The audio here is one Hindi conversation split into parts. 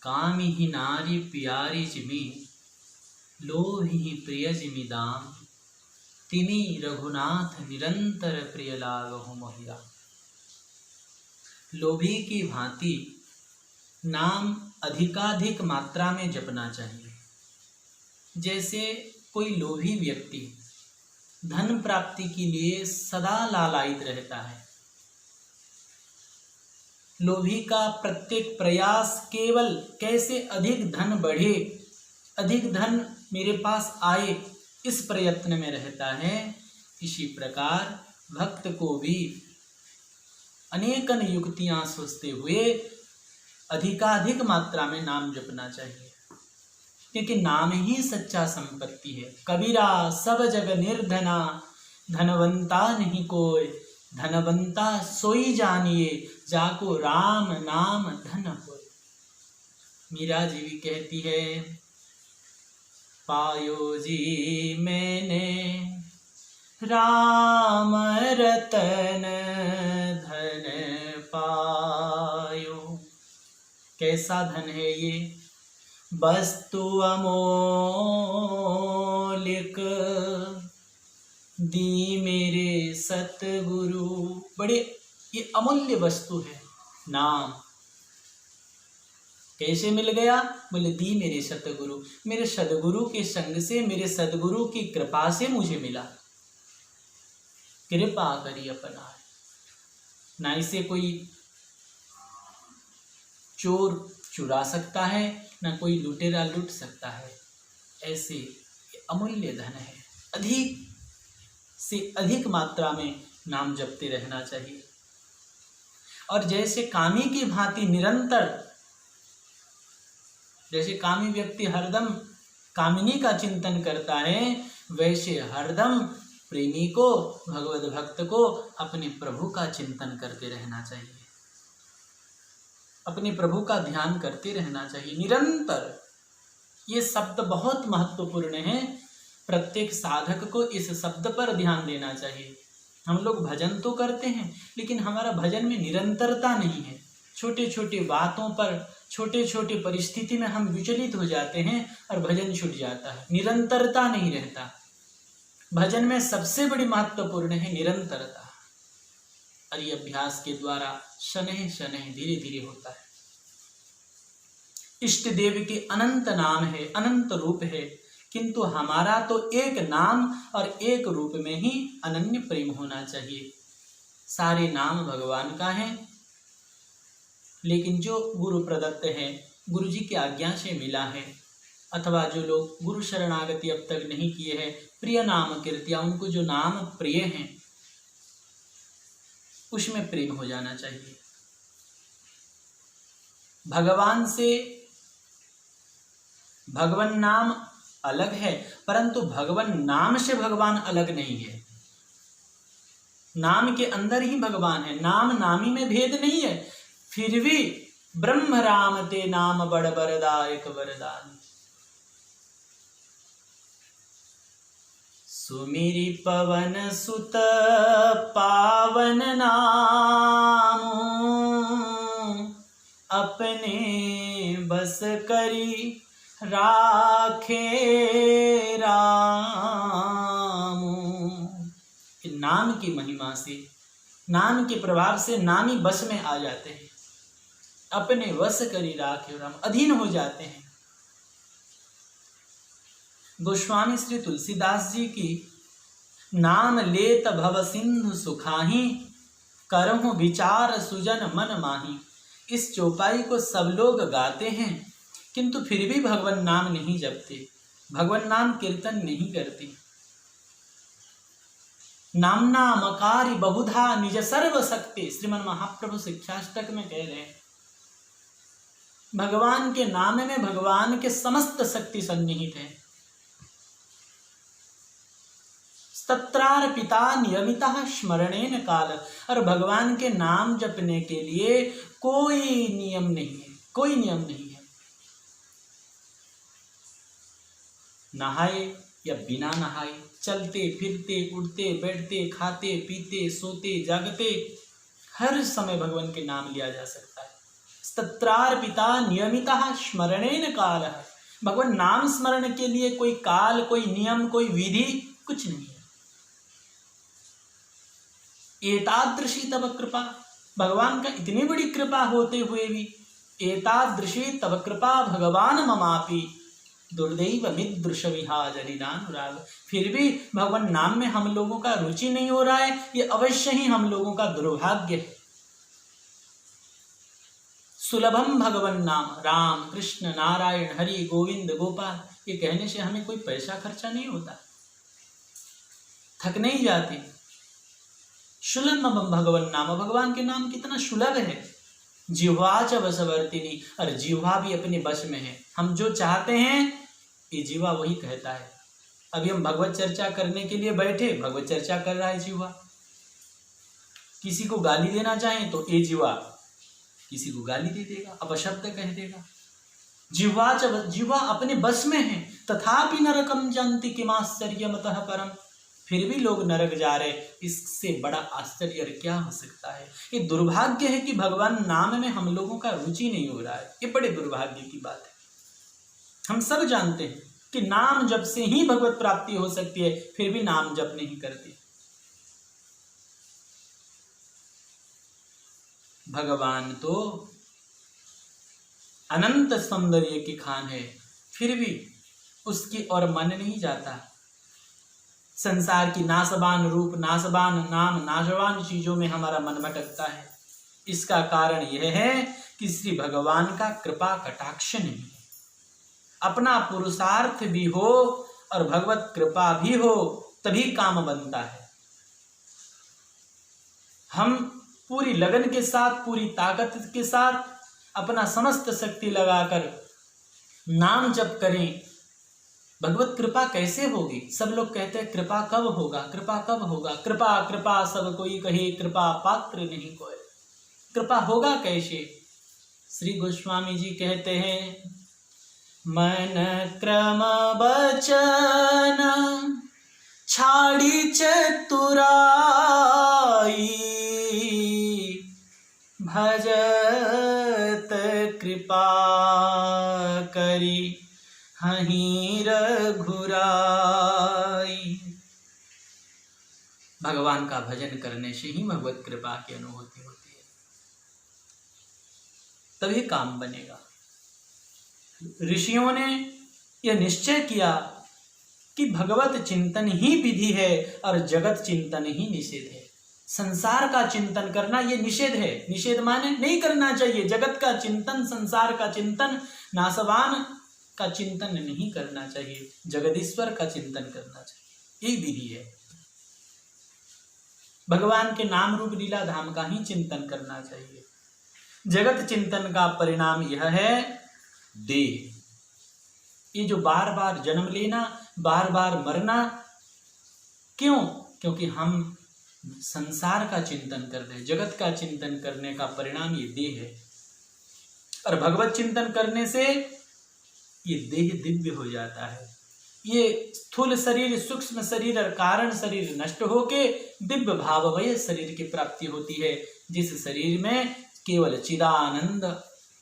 कामी ही नारी प्यारी जिमी, लोभी प्रिय जिमी दाम, तिमी रघुनाथ निरंतर प्रिय लागहु मोहिरा। लोभी की भांति नाम अधिकाधिक मात्रा में जपना चाहिए। जैसे कोई लोभी व्यक्ति धन प्राप्ति के लिए सदा लालायित रहता है, लोभी का प्रत्येक प्रयास केवल कैसे अधिक धन बढ़े, अधिक धन मेरे पास आए, इस प्रयत्न में रहता है। इसी प्रकार भक्त को भी अनेकन युक्तियां सोचते हुए अधिकाधिक मात्रा में नाम जपना चाहिए, क्योंकि नाम ही सच्चा संपत्ति है। कबीरा सब जग निर्धना, धनवंता नहीं कोई, धनवंता सोई जानिए, जाको राम नाम धन होय। मीरा जी भी कहती है, पायो जी मैंने राम रतन धन पायो। कैसा धन है ये? वस्तु अमोलिक दी मेरे सतगुरु। बड़े ये अमूल्य वस्तु है नाम। कैसे मिल गया? बोले दी मेरे सतगुरु, मेरे सदगुरु के संग से, मेरे सदगुरु की कृपा से मुझे मिला। कृपा करी अपना, ना इसे कोई चोर चुरा सकता है, ना कोई लुटेरा लूट सकता है। ऐसे अमूल्य धन है। अधिक से अधिक मात्रा में नाम जपते रहना चाहिए। और जैसे कामी की भांति निरंतर, जैसे कामी व्यक्ति हरदम कामिनी का चिंतन करता है, वैसे हरदम प्रेमी को, भगवत भक्त को अपने प्रभु का चिंतन करते रहना चाहिए, अपने प्रभु का ध्यान करते रहना चाहिए निरंतर। ये शब्द बहुत महत्वपूर्ण है। प्रत्येक साधक को इस शब्द पर ध्यान देना चाहिए। हम लोग भजन तो करते हैं, लेकिन हमारा भजन में निरंतरता नहीं है। छोटे छोटे बातों पर, छोटे छोटे परिस्थिति में हम विचलित हो जाते हैं और भजन छूट जाता है, निरंतरता नहीं रहता। भजन में सबसे बड़ी महत्वपूर्ण है निरंतरता, और ये अभ्यास के द्वारा शनैः शनैः धीरे धीरे होता है। इष्ट देव के अनंत नाम है, अनंत रूप है, किंतु हमारा तो एक नाम और एक रूप में ही अनन्य प्रेम होना चाहिए। सारे नाम भगवान का है, लेकिन जो गुरु प्रदत्त है, गुरु जी की आज्ञा से मिला है, अथवा जो लोग गुरु शरणागति अब तक नहीं किए हैं, प्रिय नाम कीर्तिया, उनको जो नाम प्रिय हैं उसमें प्रेम हो जाना चाहिए। भगवान से भगवान नाम अलग है, परंतु भगवान नाम से भगवान अलग नहीं है। नाम के अंदर ही भगवान है, नाम नामी में भेद नहीं है। फिर भी ब्रह्म राम ते नाम बड़ बरदायक वरदान। सुमिरि पवन सुत पावन नाम, अपने बस करी राखे राम। नाम की महिमा से, नाम के प्रभाव से नामी बस में आ जाते हैं, अपने वश करी राखे राम, अधीन हो जाते हैं। गोस्वामी श्री तुलसीदास जी की नाम लेत भव सिंधु सुखाही, करहु विचार सुजन मन माही। इस चौपाई को सब लोग गाते हैं, किंतु फिर भी भगवान नाम नहीं जपते, भगवान नाम कीर्तन नहीं करते। नामना मकारी बहुधा निज सर्व शक्ति, श्रीमन महाप्रभु शिक्षाष्टक में कह रहे हैं, भगवान के नाम में भगवान के समस्त शक्ति सन्निहित है। तत्रार्पिता नियमितः स्मरणेन काल, और भगवान के नाम जपने के लिए कोई नियम नहीं है, कोई नियम नहीं है। नहाए या बिना नहाए, चलते फिरते, उठते बैठते, खाते पीते, सोते जागते, हर समय भगवान के नाम लिया जा सकता है। तत्रार्पिता नियमितः स्मरणेन कालः। भगवान नाम स्मरण के लिए कोई काल, कोई नियम, कोई विधि कुछ नहीं है। एतादृशी तव कृपा, भगवान का इतनी बड़ी कृपा होते हुए भी, एतादृशी तव कृपा भगवान ममापि दुर्दैव मिदृश विहाजनिदानुराग, फिर भी भगवान नाम में हम लोगों का रुचि नहीं हो रहा है, ये अवश्य ही हम लोगों का दुर्भाग्य है। सुलभम भगवन नाम, राम कृष्ण नारायण हरि गोविंद गोपाल, ये कहने से हमें कोई पैसा खर्चा नहीं होता, थक नहीं जाते। सुलभम भगवन नाम, भगवान के नाम कितना सुलभ है। जिह्वा च वशवर्तिनी, और जिह्वा भी अपने वश में है। हम जो चाहते हैं ये जिह्वा वही कहता है। अभी हम भगवत चर्चा करने के लिए बैठे, भगवत चर्चा कर रहा है जिह्वा। किसी को गाली देना चाहें तो ये जिह्वा किसी को गाली दे देगा, अपशब्द कह देगा। जिह्वा अपने बस में है। तथापि नरकम जानति किमाश्चर्यमतः परम, फिर भी लोग नरक जा रहे, इससे बड़ा आश्चर्य क्या हो सकता है। ये दुर्भाग्य है कि भगवान नाम में हम लोगों का रुचि नहीं हो रहा है, ये बड़े दुर्भाग्य की बात है। हम सब जानते हैं कि नाम जप से ही भगवत प्राप्ति हो सकती है, फिर भी नाम जप नहीं करते। भगवान तो अनंत सौंदर्य की खान है, फिर भी उसकी ओर मन नहीं जाता। संसार की नाशवान रूप, नाशवान नाम, नाशवान चीजों में हमारा मन भटकता है। इसका कारण यह है कि श्री भगवान का कृपा कटाक्ष नहीं है। अपना पुरुषार्थ भी हो और भगवत कृपा भी हो तभी काम बनता है। हम पूरी लगन के साथ, पूरी ताकत के साथ अपना समस्त शक्ति लगाकर नाम जप करें, भगवत कृपा कैसे होगी। सब लोग कहते हैं कृपा कब होगा, कृपा कब होगा, कृपा कृपा सब कोई कहे, कृपा पात्र नहीं कोई, कृपा होगा कैसे। श्री गोस्वामी जी कहते हैं, मन क्रम बचन छाड़ी चतुराई, भजत कृपा करी हहीं रघुराई। भगवान का भजन करने से ही भगवत कृपा की अनुभूति होती है, तभी काम बनेगा। ऋषियों ने यह निश्चय किया कि भगवत चिंतन ही विधि है और जगत चिंतन ही निषेध है। संसार का चिंतन करना ये निषेध है। निषेध माने नहीं करना चाहिए। जगत का चिंतन, संसार का चिंतन, नासवान का चिंतन नहीं करना चाहिए, जगदीश्वर का चिंतन करना चाहिए, यही विधि है। भगवान के नाम रूप लीला धाम का ही चिंतन करना चाहिए। जगत चिंतन का परिणाम यह है देह। ये जो बार बार जन्म लेना, बार बार मरना, क्यों? क्योंकि हम संसार का चिंतन कर रहे हैं। जगत का चिंतन करने का परिणाम ये देह है, और भगवत चिंतन करने से ये देह दिव्य हो जाता है। ये स्थूल शरीर, सूक्ष्म शरीर और कारण शरीर नष्ट होके दिव्य भावमय शरीर की प्राप्ति होती है, जिस शरीर में केवल चिदानंद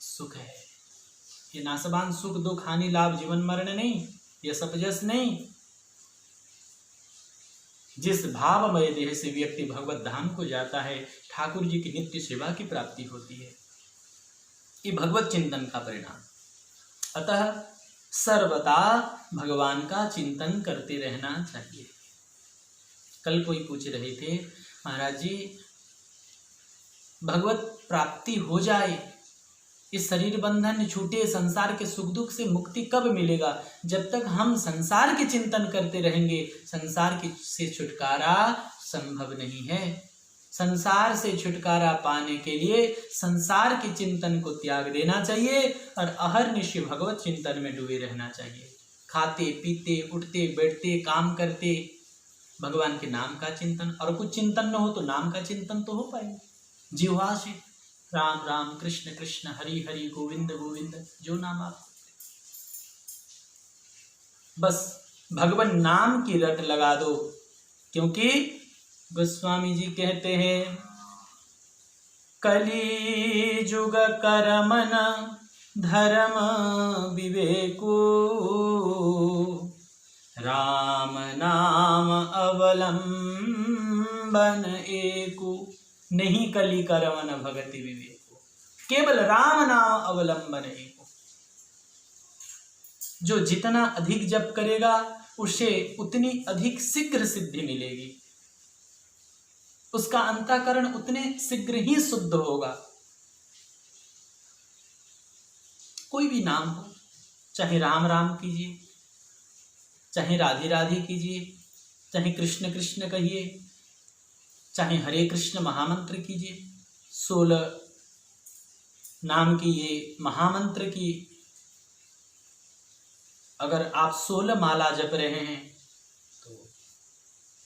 सुख है। ये नाशवान सुख, दुख, हानि, लाभ, जीवन मरण नहीं, ये सपजस नहीं। जिस भावमय देह से व्यक्ति भगवत धाम को जाता है, ठाकुर जी की नित्य सेवा की प्राप्ति होती है। ये भगवत चिंतन का परिणाम। अतः सर्वदा भगवान का चिंतन करते रहना चाहिए। कल कोई पूछ रहे थे, महाराज जी भगवत प्राप्ति हो जाए, इस शरीर बंधन छूटे, संसार के सुख दुख से मुक्ति कब मिलेगा? जब तक हम संसार के चिंतन करते रहेंगे, संसार से छुटकारा संभव नहीं है। संसार से छुटकारा पाने के लिए संसार के चिंतन को त्याग देना चाहिए और अहर्निशि भगवत चिंतन में डूबे रहना चाहिए। खाते पीते, उठते बैठते, काम करते भगवान के नाम का चिंतन, और कुछ चिंतन न हो तो नाम का चिंतन तो हो पाएगा। जिह्वा से राम राम, कृष्ण कृष्ण, हरि हरि, गोविंद गोविंद, जो नाम आप, बस भगवान नाम की रट लगा दो। क्योंकि गोस्वामी जी कहते हैं, कली जुग करमन धर्म विवेको, राम नाम अवलंबन एको। नहीं कली करमन भगति विवेको, केवल राम नाम अवलंबन एको। जो जितना अधिक जप करेगा उसे उतनी अधिक शीघ्र सिद्धि मिलेगी, उसका अंतःकरण उतने शीघ्र ही शुद्ध होगा। कोई भी नाम हो, चाहे राम राम कीजिए, चाहे राधे राधे कीजिए, चाहे कृष्ण कृष्ण कहिए, चाहे हरे कृष्ण महामंत्र कीजिए। 16 नाम की ये महामंत्र की अगर आप 16 माला जप रहे हैं तो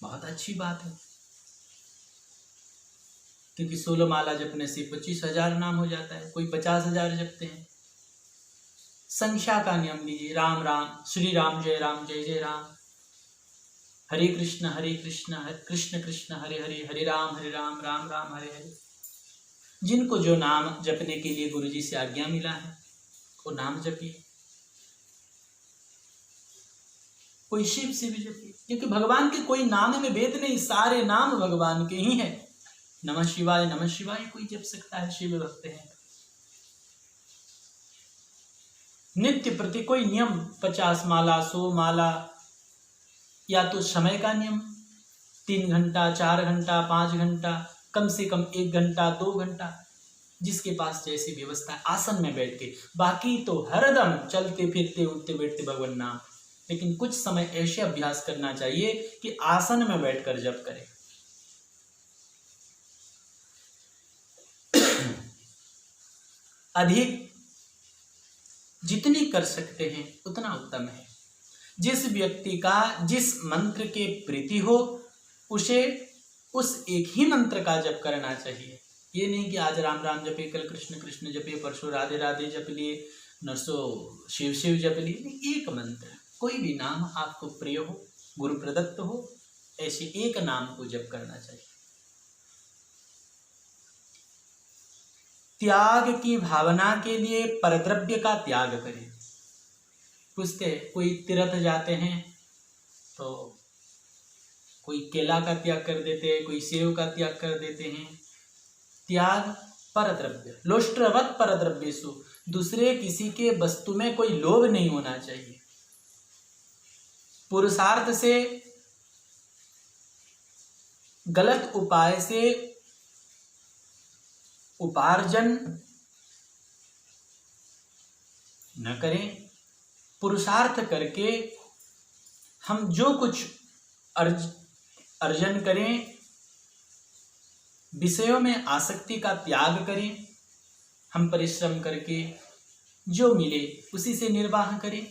बहुत अच्छी बात है, क्योंकि 16 माला जपने से 25,000 नाम हो जाता है। कोई 50,000 जपते हैं। संख्या का नियम लीजिए, राम राम, श्री राम जय जय राम, हरे कृष्ण कृष्ण कृष्ण हरे हरे, हरे राम राम राम हरे हरे। जिनको जो नाम जपने के लिए गुरुजी से आज्ञा मिला है वो नाम जपिए। कोई शिव से भी जपिए, क्योंकि भगवान के कोई नाम में भेद नहीं, सारे नाम भगवान के ही हैं। नमः शिवाय कोई जप सकता है, शिव भक्त है। नित्य प्रति कोई नियम, 50 माला 100 माला, या तो समय का नियम 3 घंटा 4 घंटा 5 घंटा, कम से कम 1 घंटा 2 घंटा, जिसके पास जैसी व्यवस्था है, आसन में बैठ के। बाकी तो हरदम चलते फिरते उठते बैठते भगवान नाम। लेकिन कुछ समय ऐसे अभ्यास करना चाहिए कि आसन में बैठकर जप करें। अधिक जितनी कर सकते हैं उतना उत्तम है। जिस व्यक्ति का जिस मंत्र के प्रीति हो उसे उस एक ही मंत्र का जप करना चाहिए। ये नहीं कि आज राम राम जपे, कल कृष्ण कृष्ण जपे, परसों राधे राधे जप लिए, नरसों शिव शिव जप लिए। एक मंत्र, कोई भी नाम आपको प्रिय हो, गुरु प्रदत्त हो, ऐसे एक नाम को जप करना चाहिए। त्याग की भावना के लिए परद्रव्य का त्याग करें। पूछते कोई तीर्थ जाते हैं तो कोई केला का त्याग कर देते हैं, कोई सेव का त्याग कर देते हैं। त्याग परद्रव्य, लोष्ट्रवत परद्रव्येषु, दूसरे किसी के वस्तु में कोई लोभ नहीं होना चाहिए। पुरुषार्थ से, गलत उपाय से उपार्जन न करें। पुरुषार्थ करके हम जो कुछ अर्जन करें, विषयों में आसक्ति का त्याग करें। हम परिश्रम करके जो मिले उसी से निर्वाह करें।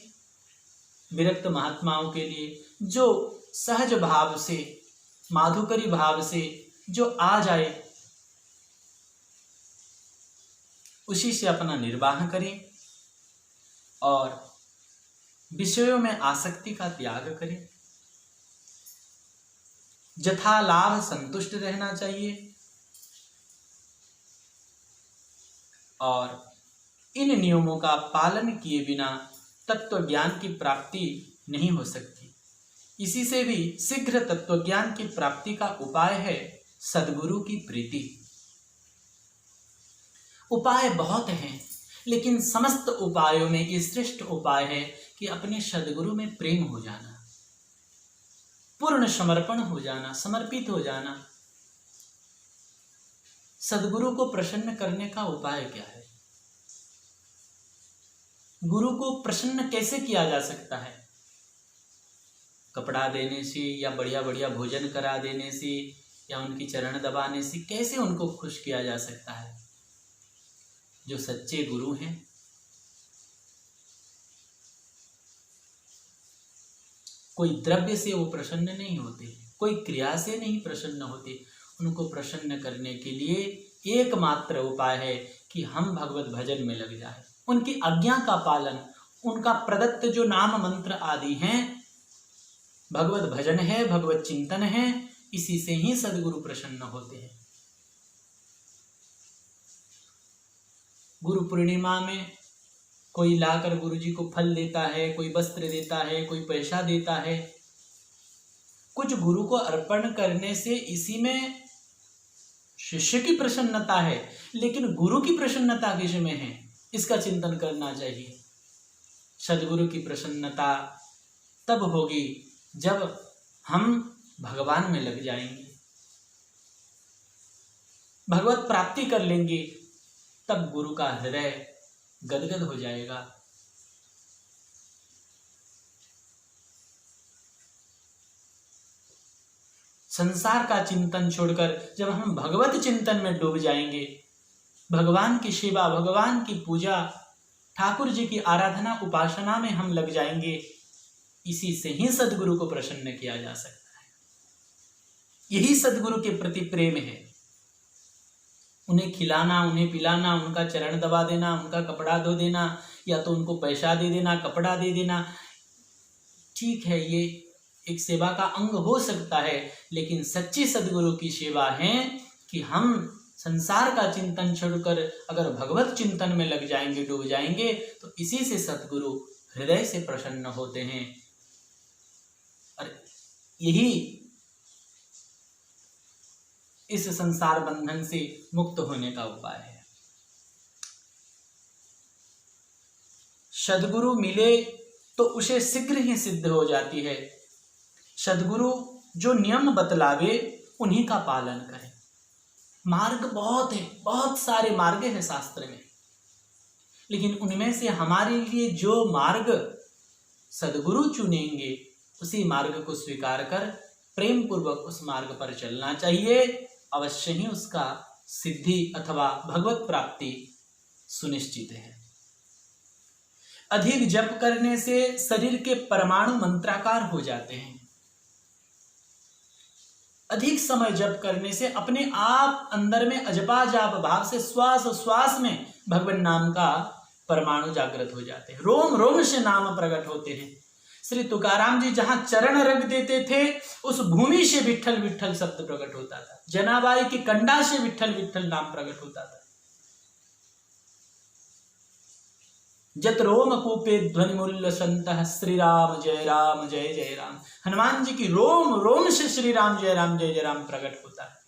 विरक्त महात्माओं के लिए जो सहज भाव से, माधुकरी भाव से जो आ जाए उसी से अपना निर्वाह करें और विषयों में आसक्ति का त्याग करें। जथा लाभ संतुष्ट रहना चाहिए और इन नियमों का पालन किए बिना तत्व ज्ञान की प्राप्ति नहीं हो सकती। इसी से भी शीघ्र तत्व ज्ञान की प्राप्ति का उपाय है सद्गुरु की प्रीति। उपाय बहुत हैं, लेकिन समस्त उपायों में ये श्रेष्ठ उपाय है कि अपने सद्गुरु में प्रेम हो जाना, पूर्ण समर्पण हो जाना, समर्पित हो जाना। सद्गुरु को प्रसन्न करने का उपाय क्या है? गुरु को प्रसन्न कैसे किया जा सकता है? कपड़ा देने से या बढ़िया बढ़िया भोजन करा देने से या उनकी चरण दबाने से कैसे उनको खुश किया जा सकता है? जो सच्चे गुरु हैं कोई द्रव्य से वो प्रसन्न नहीं होते, कोई क्रिया से नहीं प्रसन्न होते। उनको प्रसन्न करने के लिए एकमात्र उपाय है कि हम भगवत भजन में लग जाए। उनकी आज्ञा का पालन, उनका प्रदत्त जो नाम मंत्र आदि हैं, भगवत भजन है, भगवत चिंतन है, इसी से ही सद्गुरु प्रसन्न होते हैं। गुरु पूर्णिमा में कोई लाकर गुरु जी को फल देता है, कोई वस्त्र देता है, कोई पैसा देता है। कुछ गुरु को अर्पण करने से इसी में शिष्य की प्रसन्नता है, लेकिन गुरु की प्रसन्नता किस में है, इसका चिंतन करना चाहिए। सद्गुरु की प्रसन्नता तब होगी जब हम भगवान में लग जाएंगे, भगवत प्राप्ति कर लेंगे, तब गुरु का हृदय गदगद हो जाएगा। संसार का चिंतन छोड़कर जब हम भगवत चिंतन में डूब जाएंगे, भगवान की सेवा, भगवान की पूजा, ठाकुर जी की आराधना, उपासना में हम लग जाएंगे, इसी से ही सद्गुरु को प्रसन्न किया जा सकता है। यही सद्गुरु के प्रति प्रेम है। उन्हें खिलाना, उन्हें पिलाना, उनका चरण दबा देना, उनका कपड़ा धो देना, या तो उनको पैसा दे देना, कपड़ा दे देना, ठीक है, ये एक सेवा का अंग हो सकता है, लेकिन सच्ची सद्गुरु की सेवा है कि हम संसार का चिंतन छोड़कर अगर भगवत चिंतन में लग जाएंगे, डूब जाएंगे, तो इसी से सद्गुरु हृदय से प्रसन्न होते हैं। और यही इस संसार बंधन से मुक्त होने का उपाय है। सद्गुरु मिले तो उसे शीघ्र ही सिद्ध हो जाती है। सद्गुरु जो नियम बतलावे उन्हीं का पालन करें। मार्ग बहुत है, बहुत सारे मार्ग हैं शास्त्र में, लेकिन उनमें से हमारे लिए जो मार्ग सद्गुरु चुनेंगे उसी मार्ग को स्वीकार कर प्रेम पूर्वक उस मार्ग पर चलना चाहिए। अवश्य ही उसका सिद्धि अथवा भगवत प्राप्ति सुनिश्चित है। अधिक जप करने से शरीर के परमाणु मंत्राकार हो जाते हैं। अधिक समय जप करने से अपने आप अंदर में अजपा जाप भाव से श्वास श्वास में भगवान नाम का परमाणु जागृत हो जाते हैं। रोम रोम से नाम प्रकट होते हैं। श्री तुकाराम जी जहां चरण रख देते थे, उस भूमि से विठ्ठल विठ्ठल शब्द प्रकट होता था। जनाबाई की कंडा से विठ्ठल विठ्ठल नाम प्रकट होता था। जत रोम कूपे ध्वनिमूल्य संत श्री राम जय जय राम। हनुमान जी की रोम रोम से श्री राम जय जय राम प्रकट होता है।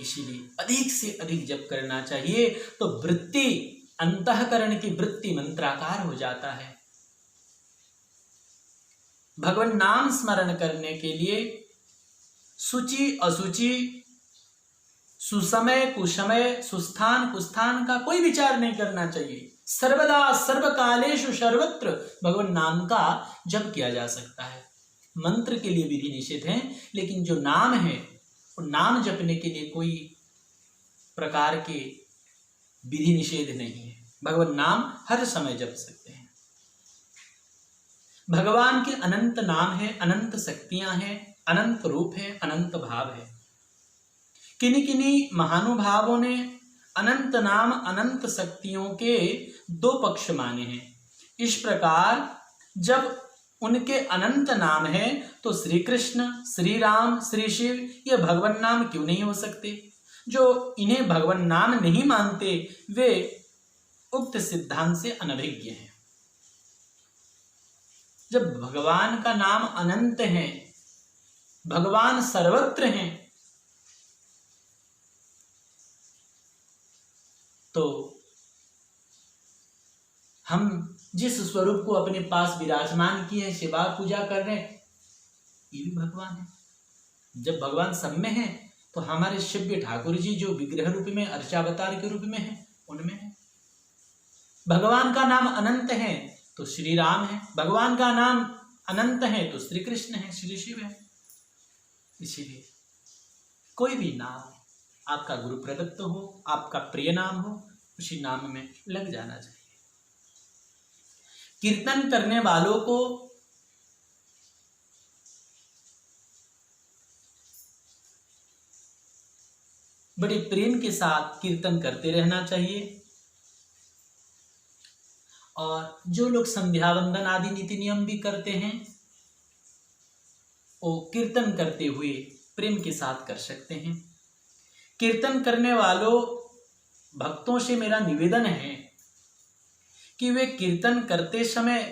इसीलिए अधिक से अधिक जप करना चाहिए, तो वृत्ति, अंतःकरण की वृत्ति मंत्राकार हो जाता है। भगवान नाम स्मरण करने के लिए सुचि अशुचि, सुसमय कुसमय, सुस्थान कुस्थान का कोई विचार नहीं करना चाहिए। सर्वदा सर्वकालेषु सर्वत्र भगवान नाम का जप किया जा सकता है। मंत्र के लिए विधि निषेध है, लेकिन जो नाम है वो नाम जपने के लिए कोई प्रकार के विधि निषेध नहीं है। भगवान नाम हर समय जप सकते हैं। भगवान के अनंत नाम है, अनंत शक्तियां हैं, अनंत रूप है, अनंत भाव है। किन्हीं किन्हीं महानुभावों ने अनंत नाम अनंत शक्तियों के दो पक्ष माने हैं। इस प्रकार जब उनके अनंत नाम है तो श्री कृष्ण, श्री राम, श्री शिव ये भगवान नाम क्यों नहीं हो सकते? जो इन्हें भगवान नाम नहीं मानते वे उक्त सिद्धांत से अनभिज्ञ हैं। जब भगवान का नाम अनंत है, भगवान सर्वत्र हैं, तो हम जिस स्वरूप को अपने पास विराजमान किए हैं, सेवा पूजा कर रहे हैं, ये भी भगवान है। जब भगवान सब में है तो हमारे शिव्य ठाकुर जी जो विग्रह रूप में, अर्चावतार के रूप में है, उनमें है। भगवान का नाम अनंत है तो श्री राम है, भगवान का नाम अनंत है तो श्री कृष्ण है, श्री शिव है। इसीलिए कोई भी नाम आपका गुरु प्रदत्त हो, आपका प्रिय नाम हो, उसी नाम में लग जाना चाहिए। कीर्तन करने वालों को बड़े प्रेम के साथ कीर्तन करते रहना चाहिए। और जो लोग संध्या वंदन आदि नीति नियम भी करते हैं, वो कीर्तन करते हुए प्रेम के साथ कर सकते हैं। कीर्तन करने वालों भक्तों से मेरा निवेदन है कि वे कीर्तन करते समय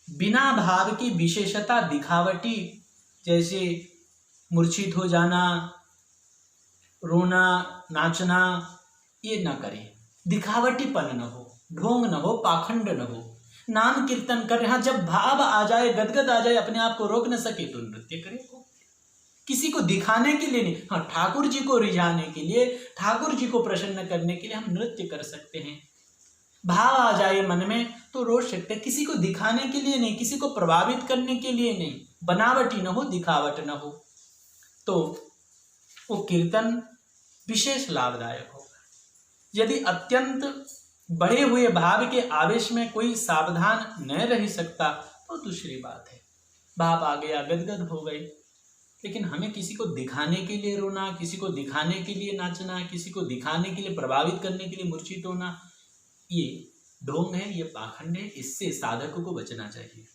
बिना भाव की विशेषता दिखावटी, जैसे मूर्छित हो जाना, रोना, नाचना, ये न करें। दिखावटीपन न हो, ढोंग न हो, पाखंड न हो। नाम कीर्तन कर रहे हैं, जब भाव आ जाए, गदगद आ जाए, अपने आप को रोक न सके तो नृत्य करे। किसी को दिखाने के लिए नहीं, हाँ ठाकुर जी को रिझाने के लिए, ठाकुर जी को प्रसन्न करने के लिए हम नृत्य कर सकते हैं। भाव आ जाए मन में तो रोक सकते हैं, किसी को दिखाने के लिए नहीं, किसी को प्रभावित करने के लिए नहीं, बनावटी न हो, दिखावट न हो, तो वो कीर्तन विशेष लाभदायक होगा। यदि अत्यंत बढ़े हुए भाव के आवेश में कोई सावधान न रह सकता तो दूसरी बात है, भाव आ गया, गदगद हो गई। लेकिन हमें किसी को दिखाने के लिए रोना, किसी को दिखाने के लिए नाचना, किसी को दिखाने के लिए, प्रभावित करने के लिए मूर्छित होना, ये ढोंग है, ये पाखंड है। इससे साधक को बचना चाहिए।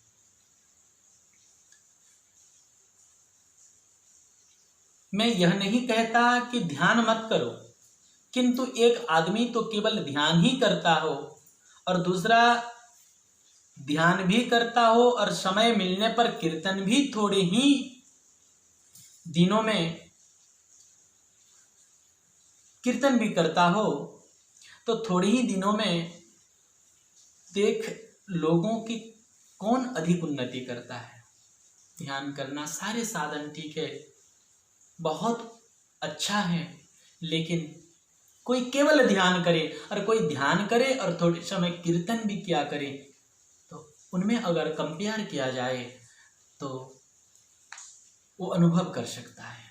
मैं यह नहीं कहता कि ध्यान मत करो, किंतु एक आदमी तो केवल ध्यान ही करता हो और दूसरा ध्यान भी करता हो और समय मिलने पर कीर्तन भी थोड़े ही दिनों में कीर्तन भी करता हो, तो थोड़े ही दिनों में देख लोगों की कौन अधिक उन्नति करता है। ध्यान करना, सारे साधन ठीक है, बहुत अच्छा है, लेकिन कोई केवल ध्यान करे और कोई ध्यान करे और थोड़े समय कीर्तन भी किया करे, तो उनमें अगर कंपेयर किया जाए तो वो अनुभव कर सकता है।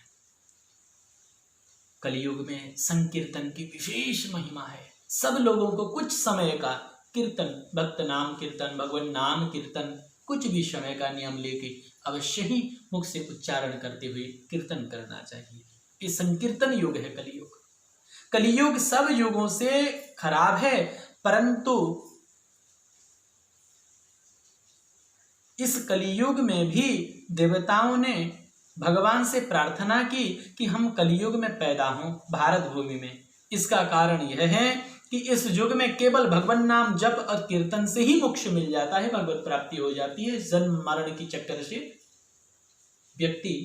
कलयुग में संकीर्तन की विशेष महिमा है। सब लोगों को कुछ समय का कीर्तन, भक्त नाम कीर्तन, भगवान नाम कीर्तन, कुछ भी समय का नियम लेके अवश्य ही मुख से उच्चारण करते हुए कीर्तन करना चाहिए। ये संकीर्तन युग है कलयुग। कलयुग सब युगों से खराब है, परंतु इस कलयुग में भी देवताओं ने भगवान से प्रार्थना की कि हम कलयुग में पैदा हों भारत भूमि में। इसका कारण यह है कि इस युग में केवल भगवान नाम जप और कीर्तन से ही मोक्ष मिल जाता है, भगवत प्राप्ति हो जाती है। जन्म मरण की चक्कर से व्यक्ति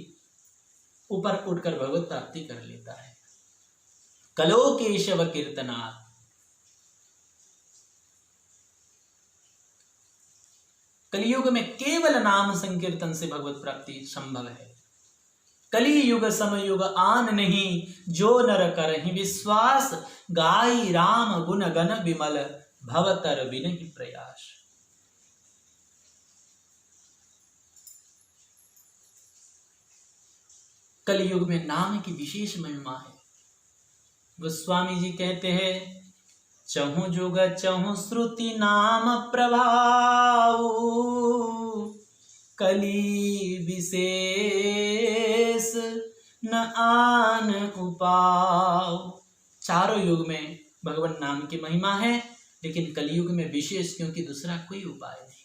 ऊपर उठकर भगवत प्राप्ति कर लेता है। कलो केशव कीर्तनात्, कलियुग में केवल नाम संकीर्तन से भगवत प्राप्ति संभव है। कली युग समयुग आन नहीं, जो नर करहि विश्वास, गाई राम गुण गण विमल, भवतर बिनहि प्रयास। कलयुग में नाम की विशेष महिमा है। गोस्वामी जी कहते हैं, चहु जुग चहु श्रुति नाम प्रभाव, कली विशेष न आन उपाव। चारों युग में भगवान नाम की महिमा है, लेकिन कलयुग में विशेष, क्योंकि दूसरा कोई उपाय नहीं।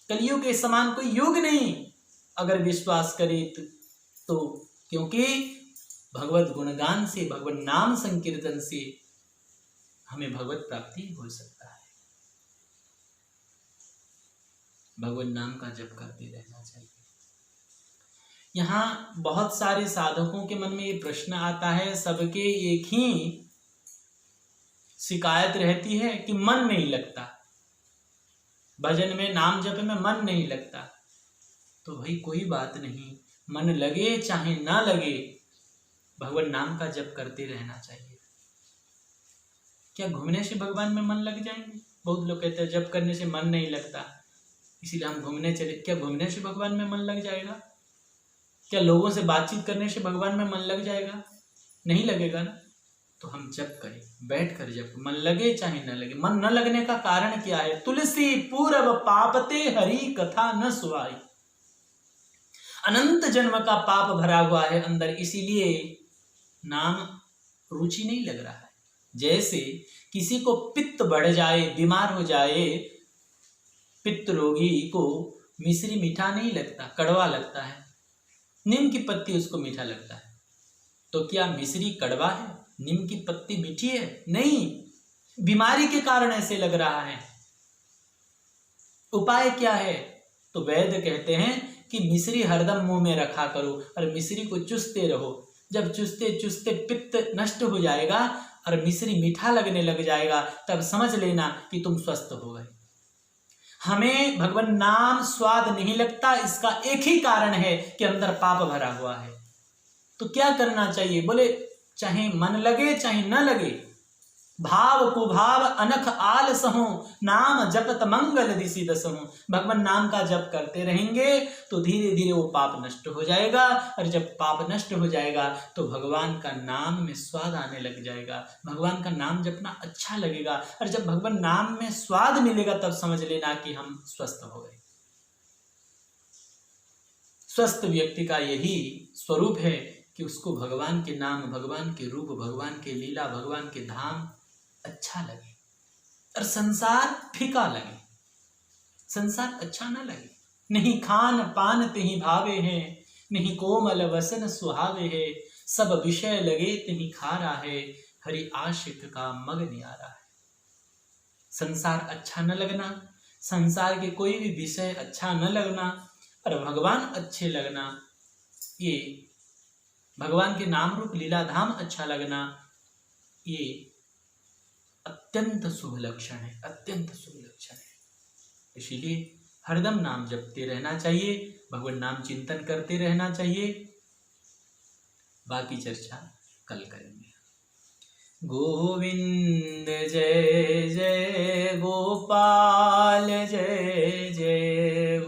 कलयुग के समान कोई युग नहीं अगर विश्वास करे तो, क्योंकि भगवत गुणगान से, भगवान नाम संकीर्तन से हमें भगवत प्राप्ति हो सकता है। भगवान नाम का जप करते रहना चाहिए। यहाँ बहुत सारे साधकों के मन में ये प्रश्न आता है, सबके एक ही शिकायत रहती है कि मन नहीं लगता, भजन में, नाम जप में मन नहीं लगता। तो भाई कोई बात नहीं, मन लगे चाहे ना लगे, भगवान नाम का जप करते रहना चाहिए। क्या घूमने से भगवान में मन लग जाएंगे? बहुत लोग कहते हैं जप करने से मन नहीं लगता, इसीलिए हम घूमने चले। क्या घूमने से भगवान में मन लग जाएगा? क्या लोगों से बातचीत करने से भगवान में मन लग जाएगा? नहीं लगेगा ना। तो हम जप करें, बैठ कर जप, मन लगे चाहे न लगे। मन न लगने का कारण क्या है? तुलसी पूरब पापते हरि कथा न सुहाई। अनंत जन्म का पाप भरा हुआ है अंदर, इसीलिए नाम रुचि नहीं लग रहा है। जैसे किसी को पित्त बढ़ जाए, बीमार हो जाए, पित्त रोगी को मिश्री मीठा नहीं लगता, कड़वा लगता है। नीम की पत्ती उसको मीठा लगता है। तो क्या मिश्री कड़वा है? नीम की पत्ती मीठी है? नहीं, बीमारी के कारण ऐसे लग रहा है। उपाय क्या है? तो वैद्य कहते हैं कि मिश्री हरदम मुंह में रखा करो और मिश्री को चूसते रहो। जब चूसते चूसते पित्त नष्ट हो जाएगा और मिश्री मीठा लगने लग जाएगा, तब समझ लेना कि तुम स्वस्थ हो गए। हमें भगवान नाम स्वाद नहीं लगता, इसका एक ही कारण है कि अंदर पाप भरा हुआ है। तो क्या करना चाहिए? बोले चाहे मन लगे चाहे न लगे, भाव कुभाव अनख आलसहु, नाम जपत मंगल दिशि दसहु। भगवान नाम का जप करते रहेंगे तो धीरे धीरे वो पाप नष्ट हो जाएगा, और जब पाप नष्ट हो जाएगा तो भगवान का नाम में स्वाद आने लग जाएगा, भगवान का नाम जपना अच्छा लगेगा। और जब भगवान नाम में स्वाद मिलेगा तब समझ लेना कि हम स्वस्थ हो गए। स्वस्थ व्यक्ति का यही स्वरूप है कि उसको भगवान के नाम, भगवान के रूप, भगवान के लीला, भगवान के धाम अच्छा लगे और संसार फीका लगे, संसार अच्छा ना लगे। नहीं खान पान तिहि भावे हैं, नहीं कोमल वसन सुहावे है, सब विषय लगे तिहि खारा है, हरि आशिक का मग न्यारा है। संसार अच्छा न लगना, संसार के कोई भी विषय अच्छा न लगना और भगवान अच्छे लगना, ये भगवान के नाम रूप लीला धाम अच्छा लगना, ये अत्यंत शुभ लक्षण है, अत्यंत शुभ लक्षण है। इसीलिए हरदम नाम जपते रहना चाहिए, भगवान नाम चिंतन करते रहना चाहिए। बाकी चर्चा कल करेंगे। गोविंद जय जय गोपाल, जय जय